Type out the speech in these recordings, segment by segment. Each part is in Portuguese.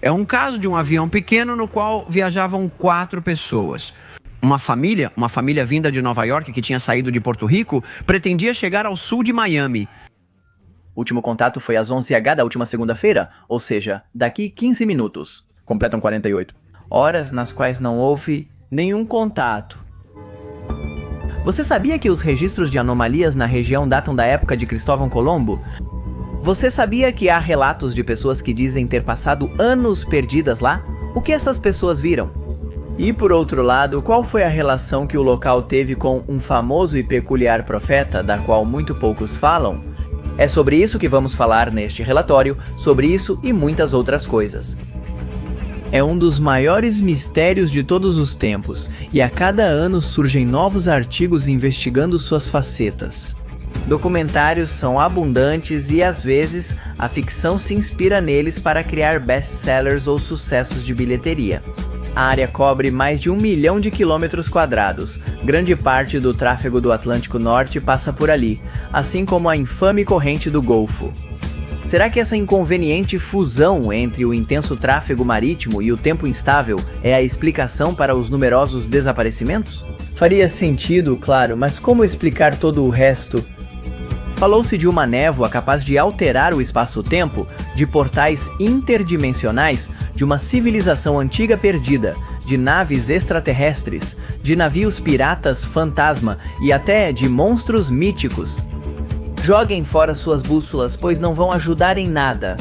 É um caso de um avião pequeno no qual viajavam 4 pessoas. Uma família vinda de Nova York que tinha saído de Porto Rico, pretendia chegar ao sul de Miami. O último contato foi às 11h da última segunda-feira, ou seja, daqui 15 minutos. Completam 48. Horas nas quais não houve nenhum contato. Você sabia que os registros de anomalias na região datam da época de Cristóvão Colombo? Você sabia que há relatos de pessoas que dizem ter passado anos perdidas lá? O que essas pessoas viram? E por outro lado, qual foi a relação que o local teve com um famoso e peculiar profeta, da qual muito poucos falam? É sobre isso que vamos falar neste relatório, sobre isso e muitas outras coisas. É um dos maiores mistérios de todos os tempos, e a cada ano surgem novos artigos investigando suas facetas. Documentários são abundantes e, às vezes, a ficção se inspira neles para criar best-sellers ou sucessos de bilheteria. A área cobre mais de 1 milhão de quilômetros quadrados. Grande parte do tráfego do Atlântico Norte passa por ali, assim como a infame corrente do Golfo. Será que essa inconveniente fusão entre o intenso tráfego marítimo e o tempo instável é a explicação para os numerosos desaparecimentos? Faria sentido, claro, mas como explicar todo o resto? Falou-se de uma névoa capaz de alterar o espaço-tempo, de portais interdimensionais, de uma civilização antiga perdida, de naves extraterrestres, de navios piratas fantasma e até de monstros míticos. Joguem fora suas bússolas, pois não vão ajudar em nada.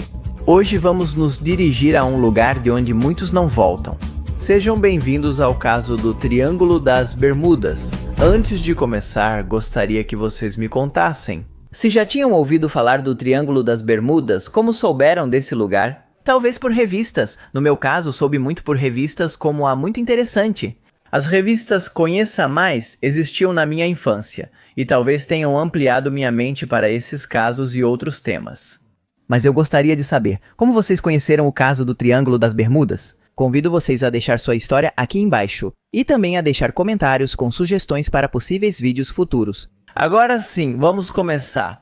Hoje vamos nos dirigir a um lugar de onde muitos não voltam. Sejam bem-vindos ao caso do Triângulo das Bermudas. Antes de começar, gostaria que vocês me contassem. Se já tinham ouvido falar do Triângulo das Bermudas, como souberam desse lugar? Talvez por revistas. No meu caso, soube muito por revistas como a Muito Interessante. As revistas Conheça Mais existiam na minha infância, e talvez tenham ampliado minha mente para esses casos e outros temas. Mas eu gostaria de saber, como vocês conheceram o caso do Triângulo das Bermudas? Convido vocês a deixar sua história aqui embaixo, e também a deixar comentários com sugestões para possíveis vídeos futuros. Agora sim, vamos começar.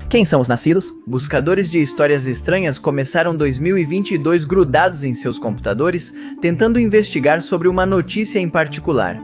Quem são os nascidos? Buscadores de histórias estranhas começaram 2022 grudados em seus computadores, tentando investigar sobre uma notícia em particular.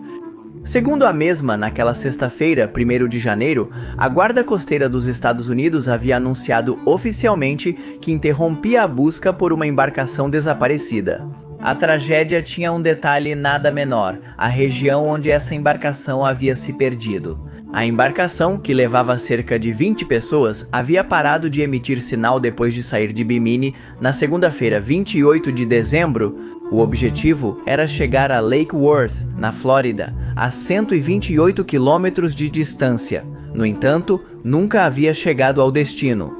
Segundo a mesma, naquela sexta-feira, 1º de janeiro, a Guarda Costeira dos Estados Unidos havia anunciado oficialmente que interrompia a busca por uma embarcação desaparecida. A tragédia tinha um detalhe nada menor: a região onde essa embarcação havia se perdido. A embarcação, que levava cerca de 20 pessoas, havia parado de emitir sinal depois de sair de Bimini na segunda-feira, 28 de dezembro. O objetivo era chegar a Lake Worth, na Flórida, a 128 quilômetros de distância. No entanto, nunca havia chegado ao destino.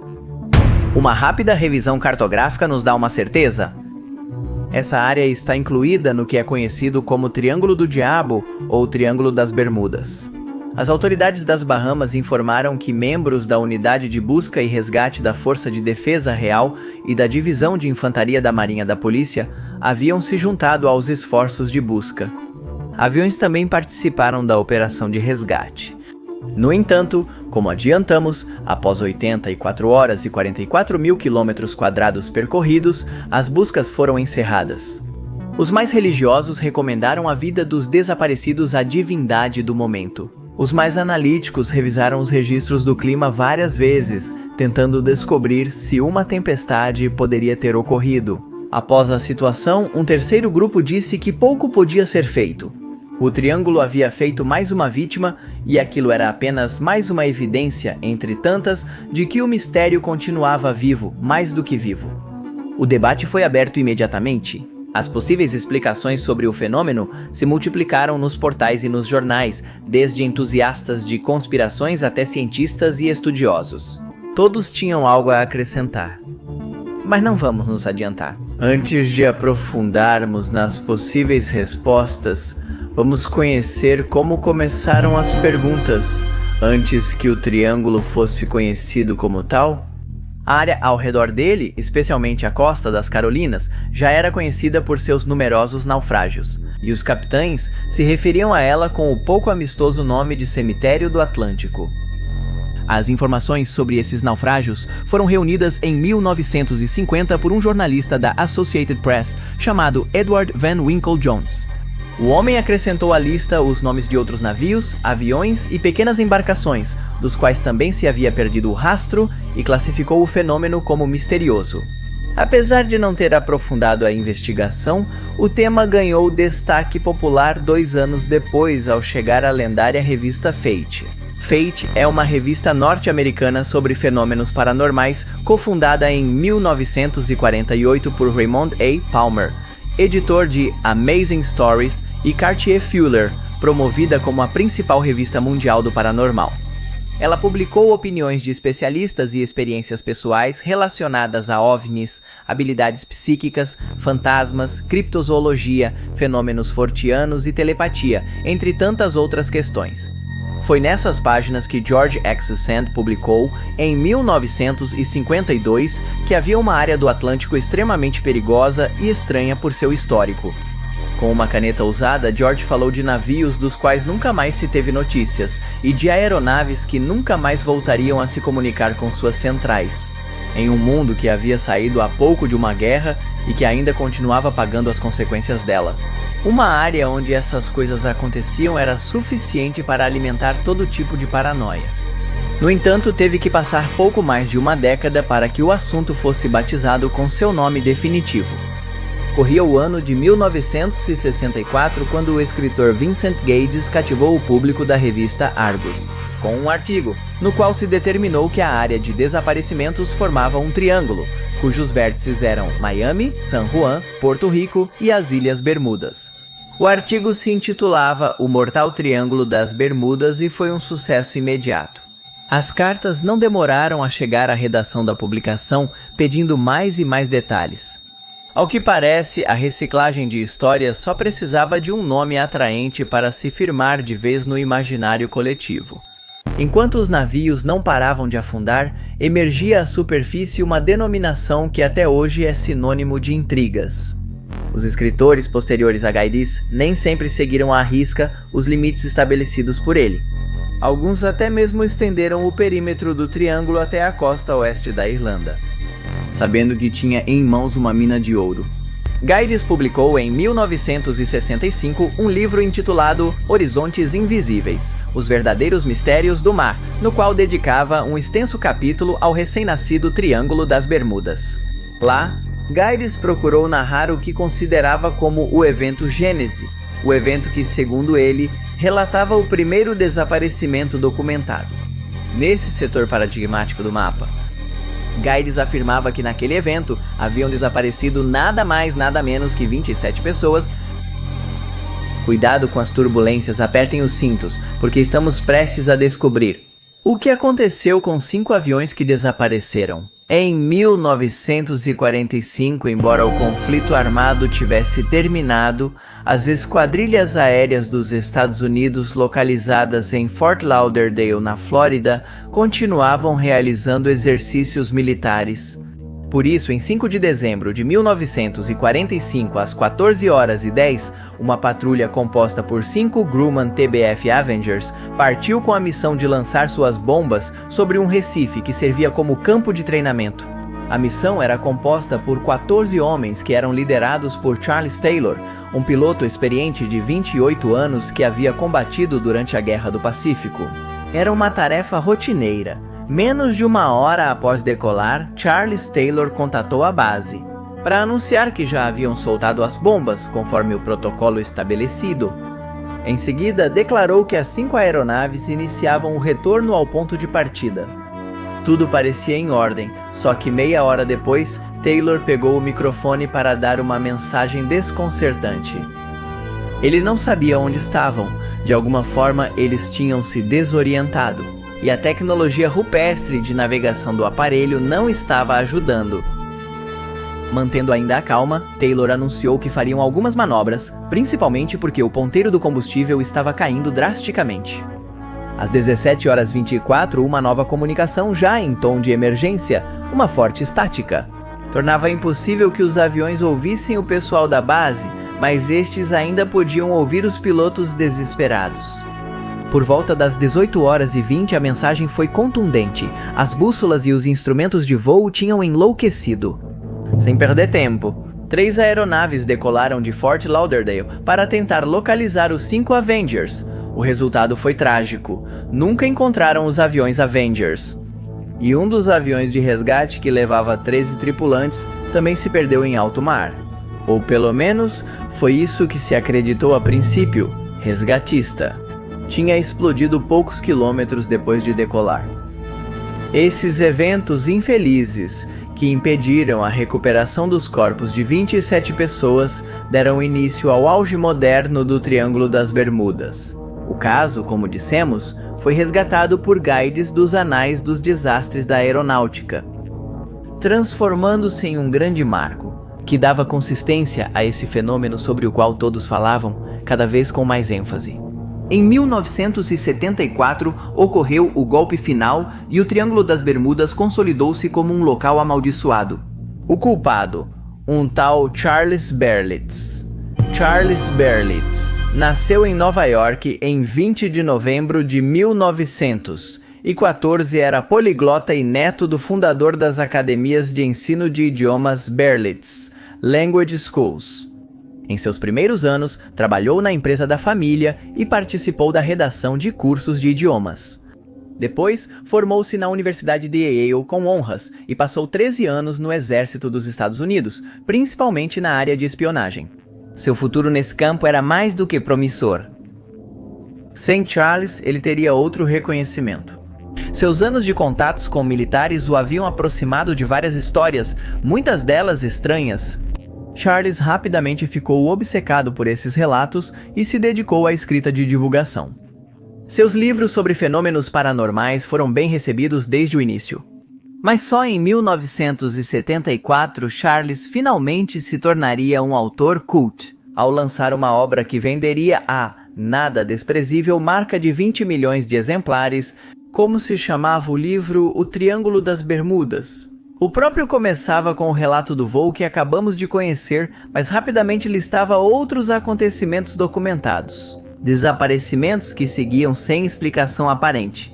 Uma rápida revisão cartográfica nos dá uma certeza. Essa área está incluída no que é conhecido como Triângulo do Diabo ou Triângulo das Bermudas. As autoridades das Bahamas informaram que membros da Unidade de Busca e Resgate da Força de Defesa Real e da Divisão de Infantaria da Marinha da Polícia haviam se juntado aos esforços de busca. Aviões também participaram da operação de resgate. No entanto, como adiantamos, após 84 horas e 44 mil quilômetros quadrados percorridos, as buscas foram encerradas. Os mais religiosos recomendaram a vida dos desaparecidos à divindade do momento. Os mais analíticos revisaram os registros do clima várias vezes, tentando descobrir se uma tempestade poderia ter ocorrido. Após a situação, um terceiro grupo disse que pouco podia ser feito. O Triângulo havia feito mais uma vítima e aquilo era apenas mais uma evidência, entre tantas, de que o mistério continuava vivo, mais do que vivo. O debate foi aberto imediatamente. As possíveis explicações sobre o fenômeno se multiplicaram nos portais e nos jornais, desde entusiastas de conspirações até cientistas e estudiosos. Todos tinham algo a acrescentar. Mas não vamos nos adiantar. Antes de aprofundarmos nas possíveis respostas, vamos conhecer como começaram as perguntas, antes que o Triângulo fosse conhecido como tal. A área ao redor dele, especialmente a costa das Carolinas, já era conhecida por seus numerosos naufrágios, e os capitães se referiam a ela com o pouco amistoso nome de Cemitério do Atlântico. As informações sobre esses naufrágios foram reunidas em 1950 por um jornalista da Associated Press chamado Edward Van Winkle Jones. O homem acrescentou à lista os nomes de outros navios, aviões e pequenas embarcações, dos quais também se havia perdido o rastro, e classificou o fenômeno como misterioso. Apesar de não ter aprofundado a investigação, o tema ganhou destaque popular 2 anos depois ao chegar à lendária revista Fate. Fate é uma revista norte-americana sobre fenômenos paranormais, cofundada em 1948 por Raymond A. Palmer, editor de Amazing Stories, e Cartier Fuller, promovida como a principal revista mundial do paranormal. Ela publicou opiniões de especialistas e experiências pessoais relacionadas a OVNIs, habilidades psíquicas, fantasmas, criptozoologia, fenômenos forteanos e telepatia, entre tantas outras questões. Foi nessas páginas que George X. Sand publicou, em 1952, que havia uma área do Atlântico extremamente perigosa e estranha por seu histórico. Com uma caneta usada, George falou de navios dos quais nunca mais se teve notícias, e de aeronaves que nunca mais voltariam a se comunicar com suas centrais. Em um mundo que havia saído há pouco de uma guerra e que ainda continuava pagando as consequências dela. Uma área onde essas coisas aconteciam era suficiente para alimentar todo tipo de paranoia. No entanto, teve que passar pouco mais de uma década para que o assunto fosse batizado com seu nome definitivo. Corria o ano de 1964 quando o escritor Vincent Gages cativou o público da revista Argus, com um artigo, no qual se determinou que a área de desaparecimentos formava um triângulo, cujos vértices eram Miami, San Juan, Porto Rico e as Ilhas Bermudas. O artigo se intitulava O Mortal Triângulo das Bermudas e foi um sucesso imediato. As cartas não demoraram a chegar à redação da publicação pedindo mais e mais detalhes. Ao que parece, a reciclagem de histórias só precisava de um nome atraente para se firmar de vez no imaginário coletivo. Enquanto os navios não paravam de afundar, emergia à superfície uma denominação que até hoje é sinônimo de intrigas. Os escritores posteriores a Gaides nem sempre seguiram à risca os limites estabelecidos por ele. Alguns até mesmo estenderam o perímetro do triângulo até a costa oeste da Irlanda, sabendo que tinha em mãos uma mina de ouro. Gaides publicou em 1965 um livro intitulado Horizontes Invisíveis, Os Verdadeiros Mistérios do Mar, no qual dedicava um extenso capítulo ao recém-nascido Triângulo das Bermudas. Lá, Gaides procurou narrar o que considerava como o evento Gênese, o evento que, segundo ele, relatava o primeiro desaparecimento documentado. Nesse setor paradigmático do mapa, Gaides afirmava que naquele evento haviam desaparecido nada mais nada menos que 27 pessoas. Cuidado com as turbulências, apertem os cintos, porque estamos prestes a descobrir o que aconteceu com 5 aviões que desapareceram. Em 1945, embora o conflito armado tivesse terminado, as esquadrilhas aéreas dos Estados Unidos localizadas em Fort Lauderdale, na Flórida, continuavam realizando exercícios militares. Por isso, em 5 de dezembro de 1945, às 14h10, uma patrulha composta por 5 Grumman TBF Avengers partiu com a missão de lançar suas bombas sobre um recife que servia como campo de treinamento. A missão era composta por 14 homens que eram liderados por Charles Taylor, um piloto experiente de 28 anos que havia combatido durante a Guerra do Pacífico. Era uma tarefa rotineira. Menos de uma hora após decolar, Charles Taylor contatou a base para anunciar que já haviam soltado as bombas, conforme o protocolo estabelecido. Em seguida, declarou que as 5 aeronaves iniciavam o retorno ao ponto de partida. Tudo parecia em ordem, só que meia hora depois, Taylor pegou o microfone para dar uma mensagem desconcertante. Ele não sabia onde estavam, de alguma forma eles tinham se desorientado. E a tecnologia rupestre de navegação do aparelho não estava ajudando. Mantendo ainda a calma, Taylor anunciou que fariam algumas manobras, principalmente porque o ponteiro do combustível estava caindo drasticamente. Às 17h24, uma nova comunicação já em tom de emergência, uma forte estática. Tornava impossível que os aviões ouvissem o pessoal da base, mas estes ainda podiam ouvir os pilotos desesperados. Por volta das 18h20, a mensagem foi contundente. As bússolas e os instrumentos de voo tinham enlouquecido. Sem perder tempo, 3 aeronaves decolaram de Fort Lauderdale para tentar localizar os 5 Avengers. O resultado foi trágico. Nunca encontraram os aviões Avengers. E um dos aviões de resgate, que levava 13 tripulantes, também se perdeu em alto mar. Ou pelo menos, foi isso que se acreditou a princípio, resgatista. Tinha explodido poucos quilômetros depois de decolar. Esses eventos infelizes, que impediram a recuperação dos corpos de 27 pessoas, deram início ao auge moderno do Triângulo das Bermudas. O caso, como dissemos, foi resgatado por guides dos anais dos desastres da aeronáutica, transformando-se em um grande marco, que dava consistência a esse fenômeno sobre o qual todos falavam, cada vez com mais ênfase. Em 1974, ocorreu o golpe final e o Triângulo das Bermudas consolidou-se como um local amaldiçoado. O culpado, um tal Charles Berlitz. Charles Berlitz nasceu em Nova York em 20 de novembro de 1914 e era poliglota e neto do fundador das academias de ensino de idiomas Berlitz Language Schools. Em seus primeiros anos, trabalhou na empresa da família e participou da redação de cursos de idiomas. Depois, formou-se na Universidade de Yale com honras e passou 13 anos no Exército dos Estados Unidos, principalmente na área de espionagem. Seu futuro nesse campo era mais do que promissor. Sem Charles, ele teria outro reconhecimento. Seus anos de contatos com militares o haviam aproximado de várias histórias, muitas delas estranhas. Charles rapidamente ficou obcecado por esses relatos e se dedicou à escrita de divulgação. Seus livros sobre fenômenos paranormais foram bem recebidos desde o início. Mas só em 1974, Charles finalmente se tornaria um autor cult, ao lançar uma obra que venderia a nada desprezível marca de 20 milhões de exemplares. Como se chamava o livro? O Triângulo das Bermudas. O próprio começava com o relato do voo que acabamos de conhecer, mas rapidamente listava outros acontecimentos documentados. Desaparecimentos que seguiam sem explicação aparente.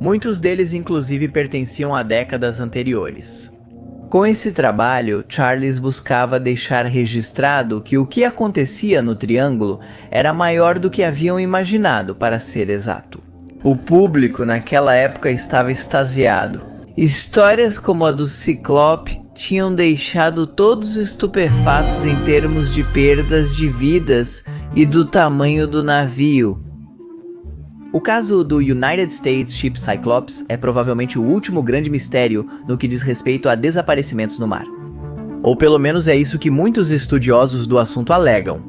Muitos deles inclusive pertenciam a décadas anteriores. Com esse trabalho, Charles buscava deixar registrado que o que acontecia no Triângulo era maior do que haviam imaginado, para ser exato. O público naquela época estava extasiado. Histórias como a do Ciclope tinham deixado todos estupefatos em termos de perdas de vidas e do tamanho do navio. O caso do United States Ship Cyclops é provavelmente o último grande mistério no que diz respeito a desaparecimentos no mar. Ou pelo menos é isso que muitos estudiosos do assunto alegam.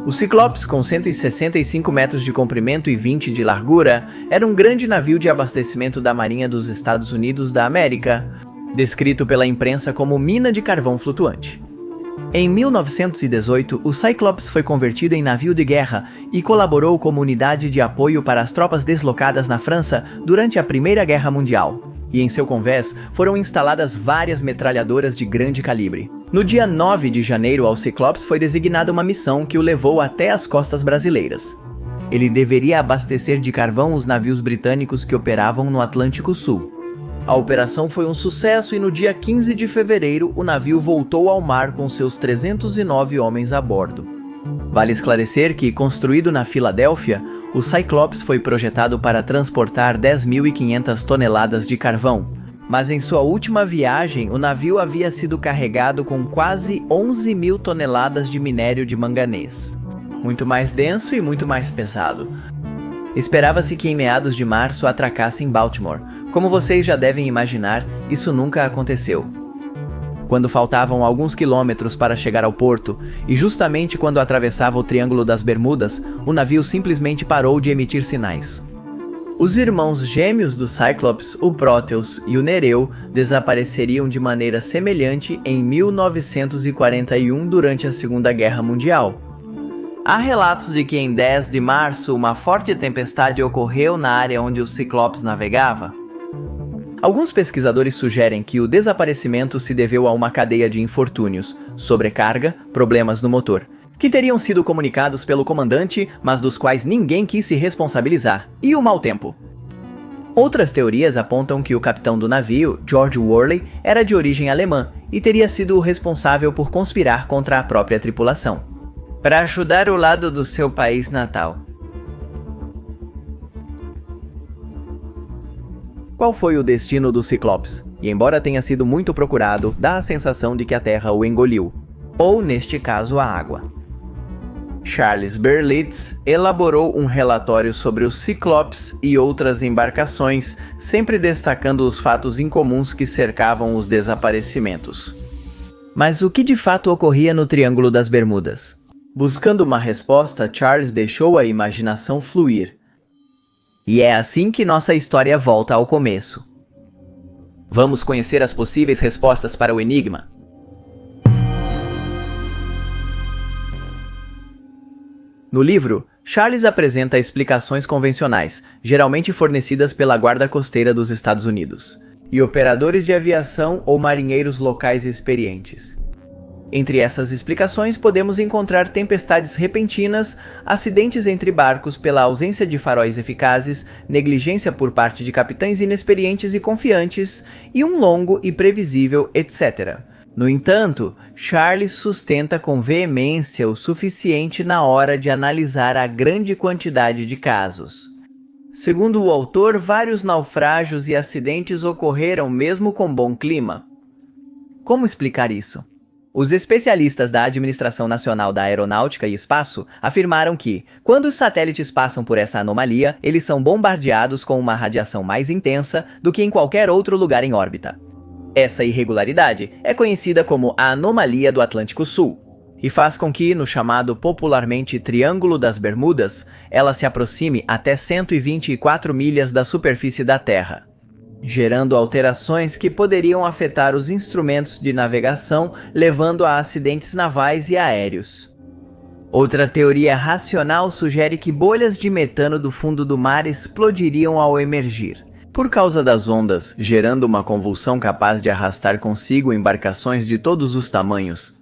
O Cyclops, com 165 metros de comprimento e 20 de largura, era um grande navio de abastecimento da Marinha dos Estados Unidos da América, descrito pela imprensa como mina de carvão flutuante. Em 1918, o Cyclops foi convertido em navio de guerra e colaborou como unidade de apoio para as tropas deslocadas na França durante a Primeira Guerra Mundial. E em seu convés foram instaladas várias metralhadoras de grande calibre. No dia 9 de janeiro, ao Cyclops foi designada uma missão que o levou até as costas brasileiras. Ele deveria abastecer de carvão os navios britânicos que operavam no Atlântico Sul. A operação foi um sucesso e no dia 15 de fevereiro o navio voltou ao mar com seus 309 homens a bordo. Vale esclarecer que, construído na Filadélfia, o Cyclops foi projetado para transportar 10.500 toneladas de carvão, mas em sua última viagem o navio havia sido carregado com quase 11.000 toneladas de minério de manganês. Muito mais denso e muito mais pesado. Esperava-se que em meados de março atracasse em Baltimore. Como vocês já devem imaginar, isso nunca aconteceu. Quando faltavam alguns quilômetros para chegar ao porto, e justamente quando atravessava o Triângulo das Bermudas, o navio simplesmente parou de emitir sinais. Os irmãos gêmeos do Cyclops, o Proteus e o Nereu, desapareceriam de maneira semelhante em 1941 durante a Segunda Guerra Mundial. Há relatos de que em 10 de março uma forte tempestade ocorreu na área onde o Cyclops navegava. Alguns pesquisadores sugerem que o desaparecimento se deveu a uma cadeia de infortúnios, sobrecarga, problemas no motor, que teriam sido comunicados pelo comandante, mas dos quais ninguém quis se responsabilizar, e o mau tempo. Outras teorias apontam que o capitão do navio, George Worley, era de origem alemã e teria sido o responsável por conspirar contra a própria tripulação, para ajudar o lado do seu país natal. Qual foi o destino do Cyclops? E embora tenha sido muito procurado, dá a sensação de que a Terra o engoliu, ou neste caso a água. Charles Berlitz elaborou um relatório sobre o Cyclops e outras embarcações, sempre destacando os fatos incomuns que cercavam os desaparecimentos. Mas o que de fato ocorria no Triângulo das Bermudas? Buscando uma resposta, Charles deixou a imaginação fluir. E é assim que nossa história volta ao começo. Vamos conhecer as possíveis respostas para o enigma. No livro, Charles apresenta explicações convencionais, geralmente fornecidas pela Guarda Costeira dos Estados Unidos, e operadores de aviação ou marinheiros locais experientes. Entre essas explicações podemos encontrar tempestades repentinas, acidentes entre barcos pela ausência de faróis eficazes, negligência por parte de capitães inexperientes e confiantes, e um longo e previsível etc. No entanto, Charles sustenta com veemência o suficiente na hora de analisar a grande quantidade de casos. Segundo o autor, vários naufrágios e acidentes ocorreram mesmo com bom clima. Como explicar isso? Os especialistas da Administração Nacional da Aeronáutica e Espaço afirmaram que, quando os satélites passam por essa anomalia, eles são bombardeados com uma radiação mais intensa do que em qualquer outro lugar em órbita. Essa irregularidade é conhecida como a anomalia do Atlântico Sul, e faz com que, no chamado popularmente Triângulo das Bermudas, ela se aproxime até 124 milhas da superfície da Terra, gerando alterações que poderiam afetar os instrumentos de navegação, levando a acidentes navais e aéreos. Outra teoria racional sugere que bolhas de metano do fundo do mar explodiriam ao emergir, por causa das ondas, gerando uma convulsão capaz de arrastar consigo embarcações de todos os tamanhos.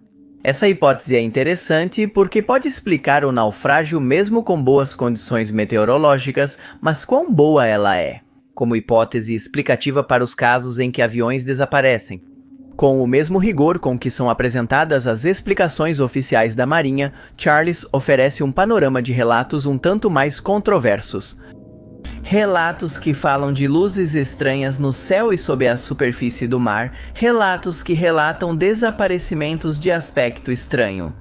Essa hipótese é interessante porque pode explicar o naufrágio mesmo com boas condições meteorológicas, mas quão boa ela é, como hipótese explicativa para os casos em que aviões desaparecem. Com o mesmo rigor com que são apresentadas as explicações oficiais da Marinha, Charles oferece um panorama de relatos um tanto mais controversos. Relatos que falam de luzes estranhas no céu e sob a superfície do mar, relatos que relatam desaparecimentos de aspecto estranho.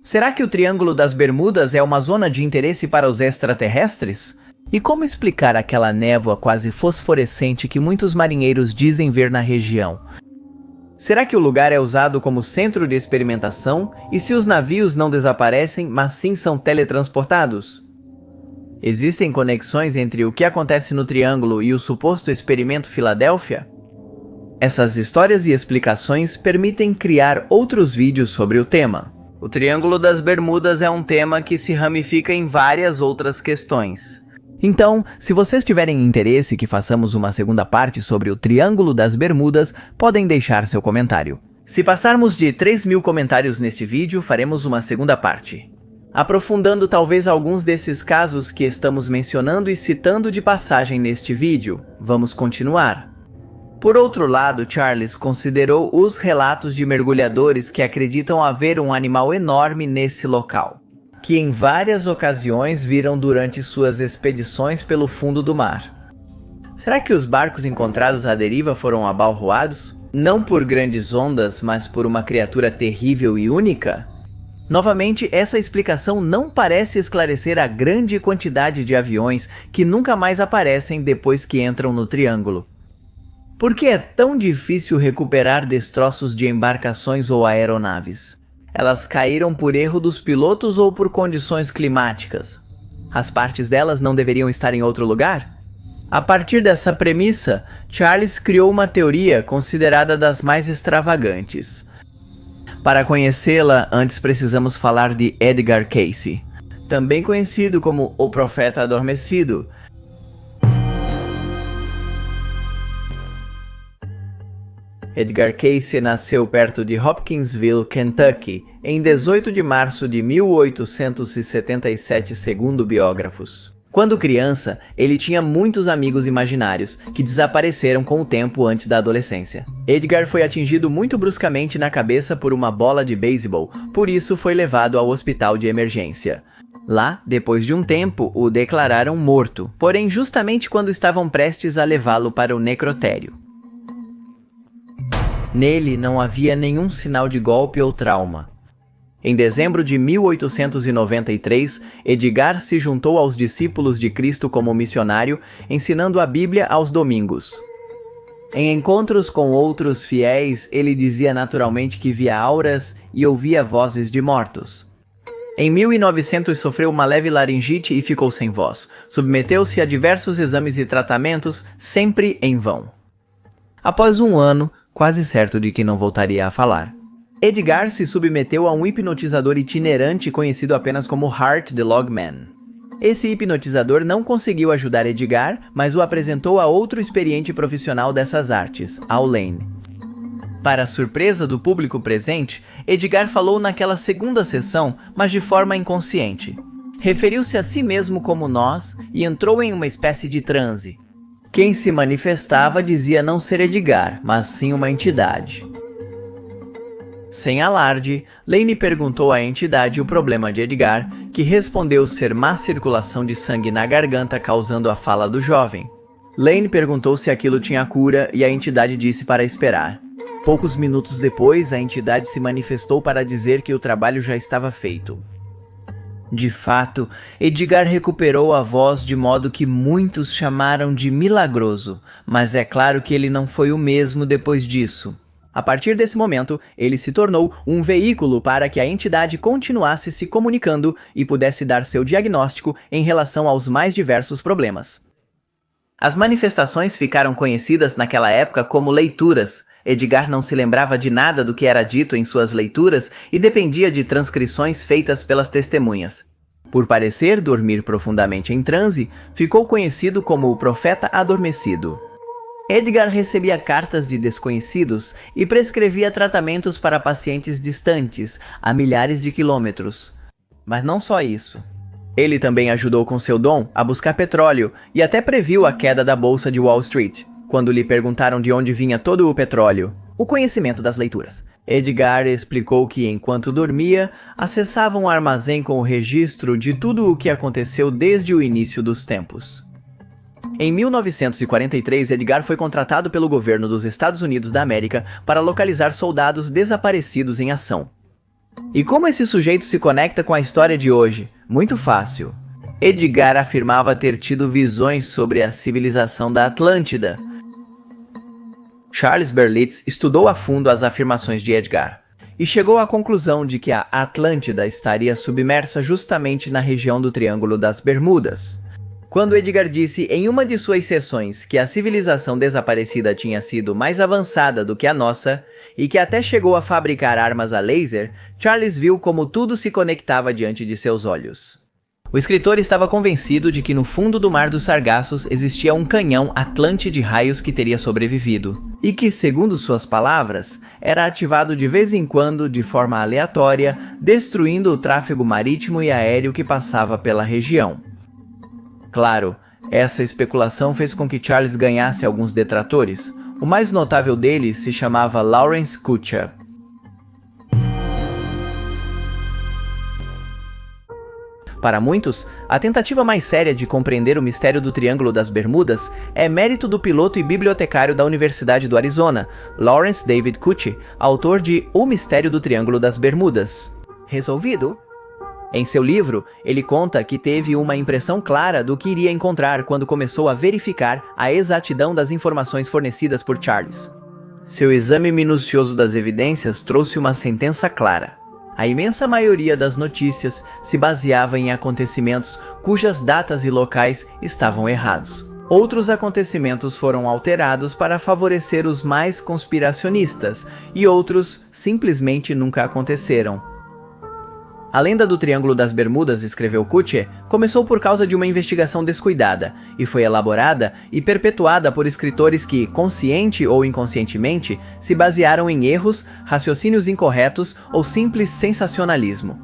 Será que o Triângulo das Bermudas é uma zona de interesse para os extraterrestres? E como explicar aquela névoa quase fosforescente que muitos marinheiros dizem ver na região? Será que o lugar é usado como centro de experimentação? E se os navios não desaparecem, mas sim são teletransportados? Existem conexões entre o que acontece no Triângulo e o suposto experimento Filadélfia? Essas histórias e explicações permitem criar outros vídeos sobre o tema. O Triângulo das Bermudas é um tema que se ramifica em várias outras questões. Então, se vocês tiverem interesse que façamos uma segunda parte sobre o Triângulo das Bermudas, podem deixar seu comentário. Se passarmos de 3.000 comentários neste vídeo, faremos uma segunda parte, aprofundando talvez alguns desses casos que estamos mencionando e citando de passagem neste vídeo. Vamos continuar. Por outro lado, Charles considerou os relatos de mergulhadores que acreditam haver um animal enorme nesse local, que em várias ocasiões viram durante suas expedições pelo fundo do mar. Será que os barcos encontrados à deriva foram abalroados? Não por grandes ondas, mas por uma criatura terrível e única? Novamente, essa explicação não parece esclarecer a grande quantidade de aviões que nunca mais aparecem depois que entram no Triângulo. Por que é tão difícil recuperar destroços de embarcações ou aeronaves? Elas caíram por erro dos pilotos ou por condições climáticas? As partes delas não deveriam estar em outro lugar? A partir dessa premissa, Charles criou uma teoria considerada das mais extravagantes. Para conhecê-la, antes precisamos falar de Edgar Cayce. também conhecido como o Profeta Adormecido. Edgar Cayce nasceu perto de Hopkinsville, Kentucky, em 18 de março de 1877, segundo biógrafos. Quando criança, ele tinha muitos amigos imaginários, que desapareceram com o tempo antes da adolescência. Edgar foi atingido muito bruscamente na cabeça por uma bola de beisebol, por isso foi levado ao hospital de emergência. Lá, depois de um tempo, o declararam morto, porém justamente quando estavam prestes a levá-lo para o necrotério. Nele não havia nenhum sinal de golpe ou trauma. Em dezembro de 1893, Edgar se juntou aos discípulos de Cristo como missionário, ensinando a Bíblia aos domingos. Em encontros com outros fiéis, ele dizia naturalmente que via auras e ouvia vozes de mortos. Em 1900 sofreu uma leve laringite e ficou sem voz. Submeteu-se a diversos exames e tratamentos, sempre em vão. Após um ano, quase certo de que não voltaria a falar, Edgar se submeteu a um hipnotizador itinerante conhecido apenas como Hart the Logman. Esse hipnotizador não conseguiu ajudar Edgar, mas o apresentou a outro experiente profissional dessas artes, Al Lane. Para a surpresa do público presente, Edgar falou naquela segunda sessão, mas de forma inconsciente. Referiu-se a si mesmo como nós e entrou em uma espécie de transe. Quem se manifestava dizia não ser Edgar, mas sim uma entidade. Sem alarde, Lane perguntou à entidade o problema de Edgar, que respondeu ser má circulação de sangue na garganta causando a fala do jovem. Lane perguntou se aquilo tinha cura e a entidade disse para esperar. Poucos minutos depois, a entidade se manifestou para dizer que o trabalho já estava feito. De fato, Edgar recuperou a voz de modo que muitos chamaram de milagroso, mas é claro que ele não foi o mesmo depois disso. A partir desse momento, ele se tornou um veículo para que a entidade continuasse se comunicando e pudesse dar seu diagnóstico em relação aos mais diversos problemas. As manifestações ficaram conhecidas naquela época como leituras. Edgar não se lembrava de nada do que era dito em suas leituras e dependia de transcrições feitas pelas testemunhas. Por parecer dormir profundamente em transe, ficou conhecido como o Profeta Adormecido. Edgar recebia cartas de desconhecidos e prescrevia tratamentos para pacientes distantes, a milhares de quilômetros. Mas não só isso. Ele também ajudou com seu dom a buscar petróleo e até previu a queda da bolsa de Wall Street, quando lhe perguntaram de onde vinha todo o petróleo. O conhecimento das leituras. Edgar explicou que, enquanto dormia, acessava um armazém com o registro de tudo o que aconteceu desde o início dos tempos. Em 1943, Edgar foi contratado pelo governo dos Estados Unidos da América para localizar soldados desaparecidos em ação. E como esse sujeito se conecta com a história de hoje? Muito fácil. Edgar afirmava ter tido visões sobre a civilização da Atlântida. Charles Berlitz estudou a fundo as afirmações de Edgar e chegou à conclusão de que a Atlântida estaria submersa justamente na região do Triângulo das Bermudas. Quando Edgar disse em uma de suas sessões que a civilização desaparecida tinha sido mais avançada do que a nossa e que até chegou a fabricar armas a laser, Charles viu como tudo se conectava diante de seus olhos. O escritor estava convencido de que no fundo do Mar dos Sargassos existia um canhão atlante de raios que teria sobrevivido, e que, segundo suas palavras, era ativado de vez em quando de forma aleatória, destruindo o tráfego marítimo e aéreo que passava pela região. Claro, essa especulação fez com que Charles ganhasse alguns detratores. O mais notável deles se chamava Lawrence Kutcher. Para muitos, a tentativa mais séria de compreender o mistério do Triângulo das Bermudas é mérito do piloto e bibliotecário da Universidade do Arizona, Lawrence David Kutcher, autor de O Mistério do Triângulo das Bermudas. Resolvido? Em seu livro, ele conta que teve uma impressão clara do que iria encontrar quando começou a verificar a exatidão das informações fornecidas por Charles. Seu exame minucioso das evidências trouxe uma sentença clara. A imensa maioria das notícias se baseava em acontecimentos cujas datas e locais estavam errados. Outros acontecimentos foram alterados para favorecer os mais conspiracionistas, e outros simplesmente nunca aconteceram. A lenda do Triângulo das Bermudas, escreveu Cutcher, começou por causa de uma investigação descuidada e foi elaborada e perpetuada por escritores que, consciente ou inconscientemente, se basearam em erros, raciocínios incorretos ou simples sensacionalismo.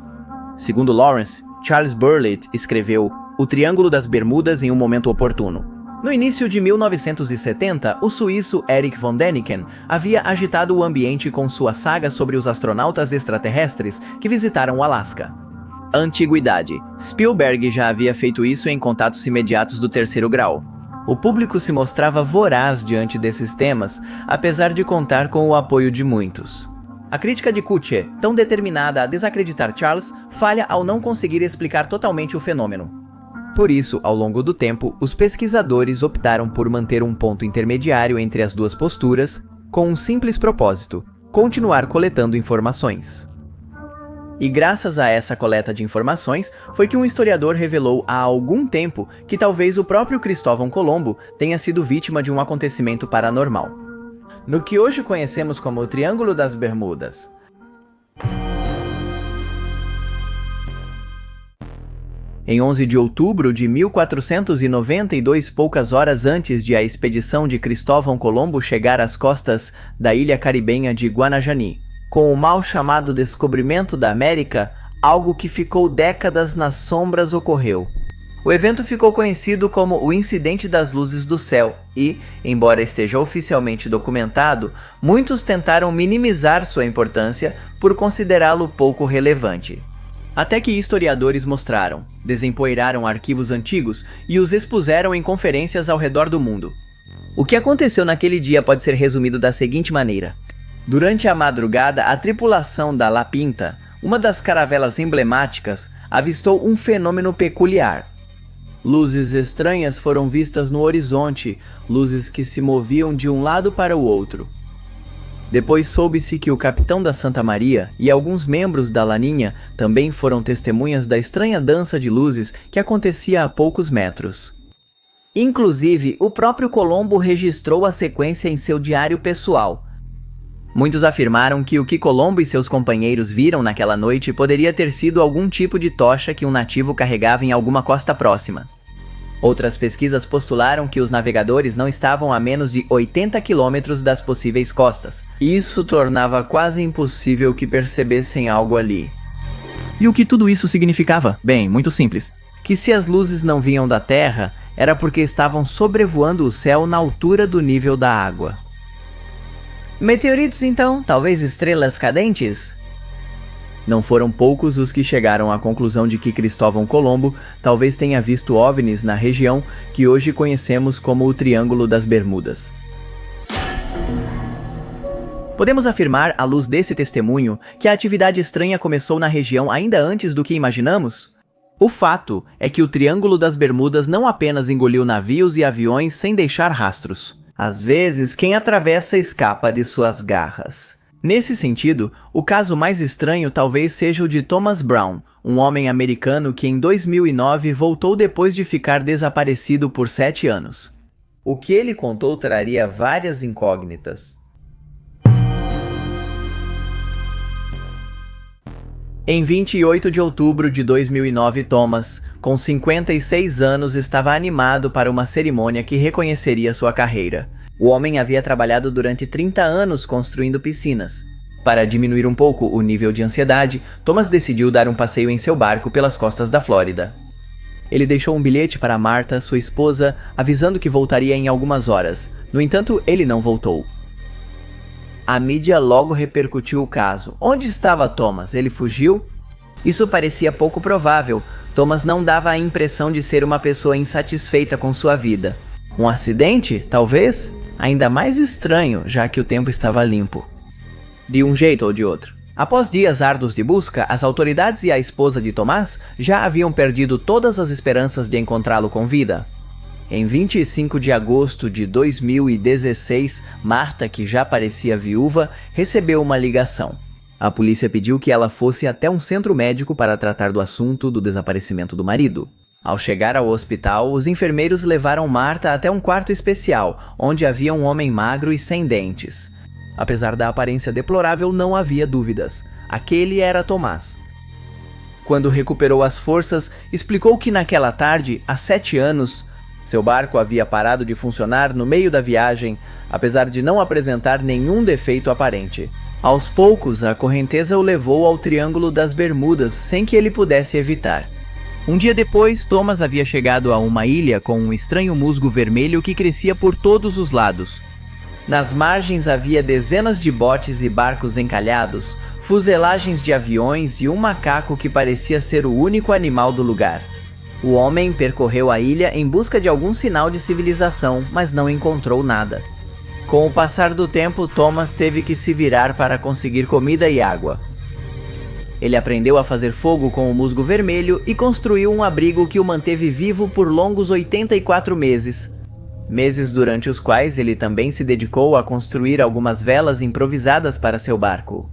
Segundo Lawrence, Charles Burlett escreveu O Triângulo das Bermudas em um Momento Oportuno. No início de 1970, o suíço Erich von Däniken havia agitado o ambiente com sua saga sobre os astronautas extraterrestres que visitaram o Alasca. Antiguidade. Spielberg já havia feito isso em Contatos Imediatos do Terceiro Grau. O público se mostrava voraz diante desses temas, apesar de contar com o apoio de muitos. A crítica de Cutcher, tão determinada a desacreditar Charles, falha ao não conseguir explicar totalmente o fenômeno. Por isso, ao longo do tempo, os pesquisadores optaram por manter um ponto intermediário entre as duas posturas, com um simples propósito: continuar coletando informações. E graças a essa coleta de informações, foi que um historiador revelou há algum tempo que talvez o próprio Cristóvão Colombo tenha sido vítima de um acontecimento paranormal. No que hoje conhecemos como o Triângulo das Bermudas. Em 11 de outubro de 1492, poucas horas antes de a expedição de Cristóvão Colombo chegar às costas da ilha caribenha de Guanajani, com o mal chamado descobrimento da América, algo que ficou décadas nas sombras ocorreu. O evento ficou conhecido como o Incidente das Luzes do Céu e, embora esteja oficialmente documentado, muitos tentaram minimizar sua importância por considerá-lo pouco relevante. Até que historiadores mostraram, desempoeiraram arquivos antigos e os expuseram em conferências ao redor do mundo. O que aconteceu naquele dia pode ser resumido da seguinte maneira. Durante a madrugada, a tripulação da La Pinta, uma das caravelas emblemáticas, avistou um fenômeno peculiar. Luzes estranhas foram vistas no horizonte, luzes que se moviam de um lado para o outro. Depois soube-se que o capitão da Santa Maria e alguns membros da Laninha também foram testemunhas da estranha dança de luzes que acontecia a poucos metros. Inclusive, o próprio Colombo registrou a sequência em seu diário pessoal. Muitos afirmaram que o que Colombo e seus companheiros viram naquela noite poderia ter sido algum tipo de tocha que um nativo carregava em alguma costa próxima. Outras pesquisas postularam que os navegadores não estavam a menos de 80 quilômetros das possíveis costas. Isso tornava quase impossível que percebessem algo ali. E o que tudo isso significava? Bem, muito simples. Que se as luzes não vinham da Terra, era porque estavam sobrevoando o céu na altura do nível da água. Meteoritos então? Talvez estrelas cadentes? Não foram poucos os que chegaram à conclusão de que Cristóvão Colombo talvez tenha visto OVNIs na região que hoje conhecemos como o Triângulo das Bermudas. Podemos afirmar, à luz desse testemunho, que a atividade estranha começou na região ainda antes do que imaginamos? O fato é que o Triângulo das Bermudas não apenas engoliu navios e aviões sem deixar rastros. Às vezes, quem atravessa escapa de suas garras. Nesse sentido, o caso mais estranho talvez seja o de Thomas Brown, um homem americano que em 2009 voltou depois de ficar desaparecido por 7 anos. O que ele contou traria várias incógnitas. Em 28 de outubro de 2009, Thomas, com 56 anos, estava animado para uma cerimônia que reconheceria sua carreira. O homem havia trabalhado durante 30 anos construindo piscinas. Para diminuir um pouco o nível de ansiedade, Thomas decidiu dar um passeio em seu barco pelas costas da Flórida. Ele deixou um bilhete para Martha, sua esposa, avisando que voltaria em algumas horas. No entanto, ele não voltou. A mídia logo repercutiu o caso. Onde estava Thomas? Ele fugiu? Isso parecia pouco provável. Thomas não dava a impressão de ser uma pessoa insatisfeita com sua vida. Um acidente? Talvez? Ainda mais estranho, já que o tempo estava limpo. De um jeito ou de outro. Após dias árduos de busca, as autoridades e a esposa de Thomas já haviam perdido todas as esperanças de encontrá-lo com vida. Em 25 de agosto de 2016, Martha, que já parecia viúva, recebeu uma ligação. A polícia pediu que ela fosse até um centro médico para tratar do assunto do desaparecimento do marido. Ao chegar ao hospital, os enfermeiros levaram Martha até um quarto especial, onde havia um homem magro e sem dentes. Apesar da aparência deplorável, não havia dúvidas. Aquele era Thomas. Quando recuperou as forças, explicou que naquela tarde, há 7 anos, seu barco havia parado de funcionar no meio da viagem, apesar de não apresentar nenhum defeito aparente. Aos poucos, a correnteza o levou ao Triângulo das Bermudas sem que ele pudesse evitar. Um dia depois, Thomas havia chegado a uma ilha com um estranho musgo vermelho que crescia por todos os lados. Nas margens havia dezenas de botes e barcos encalhados, fuselagens de aviões e um macaco que parecia ser o único animal do lugar. O homem percorreu a ilha em busca de algum sinal de civilização, mas não encontrou nada. Com o passar do tempo, Thomas teve que se virar para conseguir comida e água. Ele aprendeu a fazer fogo com o musgo vermelho e construiu um abrigo que o manteve vivo por longos 84 meses. Meses durante os quais ele também se dedicou a construir algumas velas improvisadas para seu barco.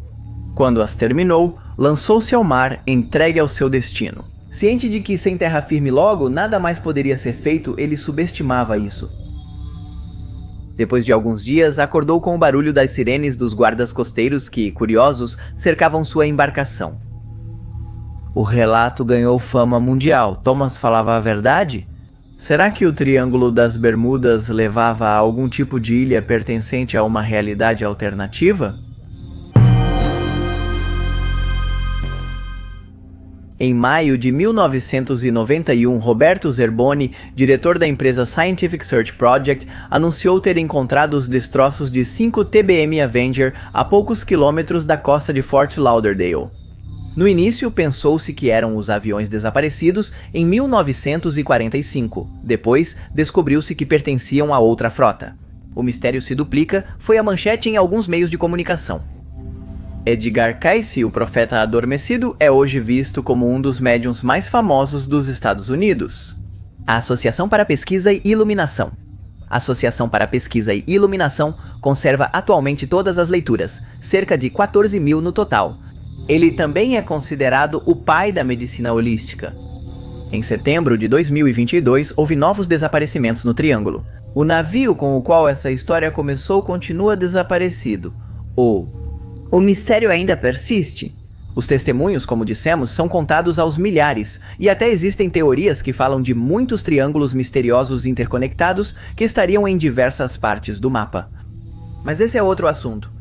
Quando as terminou, lançou-se ao mar, entregue ao seu destino. Ciente de que sem terra firme logo, nada mais poderia ser feito, ele subestimava isso. Depois de alguns dias, acordou com o barulho das sirenes dos guardas costeiros que, curiosos, cercavam sua embarcação. O relato ganhou fama mundial. Thomas falava a verdade? Será que o Triângulo das Bermudas levava a algum tipo de ilha pertencente a uma realidade alternativa? Em maio de 1991, Roberto Zerboni, diretor da empresa Scientific Search Project, anunciou ter encontrado os destroços de 5 TBM Avenger a poucos quilômetros da costa de Fort Lauderdale. No início, pensou-se que eram os aviões desaparecidos em 1945. Depois, descobriu-se que pertenciam a outra frota. O mistério se duplica, foi a manchete em alguns meios de comunicação. Edgar Cayce, o profeta adormecido, é hoje visto como um dos médiuns mais famosos dos Estados Unidos. A Associação para Pesquisa e Iluminação. A Associação para Pesquisa e Iluminação conserva atualmente todas as leituras, cerca de 14 mil no total. Ele também é considerado o pai da medicina holística. Em setembro de 2022, houve novos desaparecimentos no Triângulo. O navio com o qual essa história começou continua desaparecido. O mistério ainda persiste? Os testemunhos, como dissemos, são contados aos milhares, e até existem teorias que falam de muitos triângulos misteriosos interconectados que estariam em diversas partes do mapa. Mas esse é outro assunto.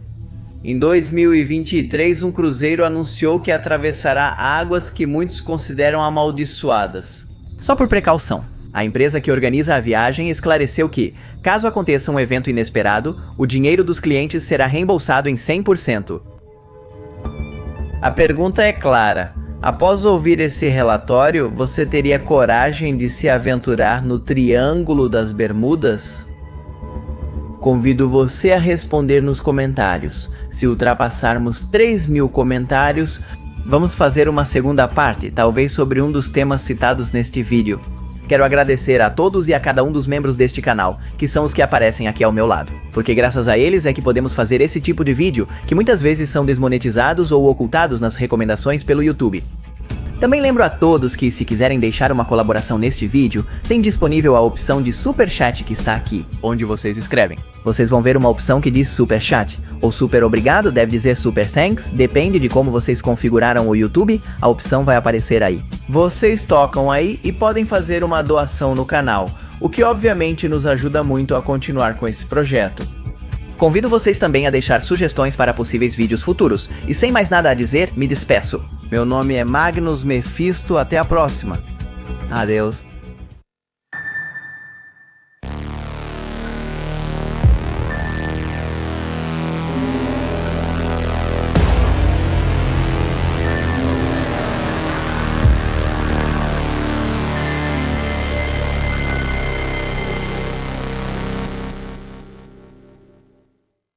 Em 2023, um cruzeiro anunciou que atravessará águas que muitos consideram amaldiçoadas. Só por precaução, a empresa que organiza a viagem esclareceu que, caso aconteça um evento inesperado, o dinheiro dos clientes será reembolsado em 100%. A pergunta é clara. Após ouvir esse relatório, você teria coragem de se aventurar no Triângulo das Bermudas? Convido você a responder nos comentários. Se ultrapassarmos 3.000 comentários, vamos fazer uma segunda parte, talvez sobre um dos temas citados neste vídeo. Quero agradecer a todos e a cada um dos membros deste canal, que são os que aparecem aqui ao meu lado, porque graças a eles é que podemos fazer esse tipo de vídeo, que muitas vezes são desmonetizados ou ocultados nas recomendações pelo YouTube. Também lembro a todos que, se quiserem deixar uma colaboração neste vídeo, tem disponível a opção de Super Chat que está aqui, onde vocês escrevem. Vocês vão ver uma opção que diz Super Chat, ou Super Obrigado deve dizer Super Thanks, depende de como vocês configuraram o YouTube, a opção vai aparecer aí. Vocês tocam aí e podem fazer uma doação no canal, o que obviamente nos ajuda muito a continuar com esse projeto. Convido vocês também a deixar sugestões para possíveis vídeos futuros, e sem mais nada a dizer, me despeço. Meu nome é Magnus Mephisto, até a próxima. Adeus.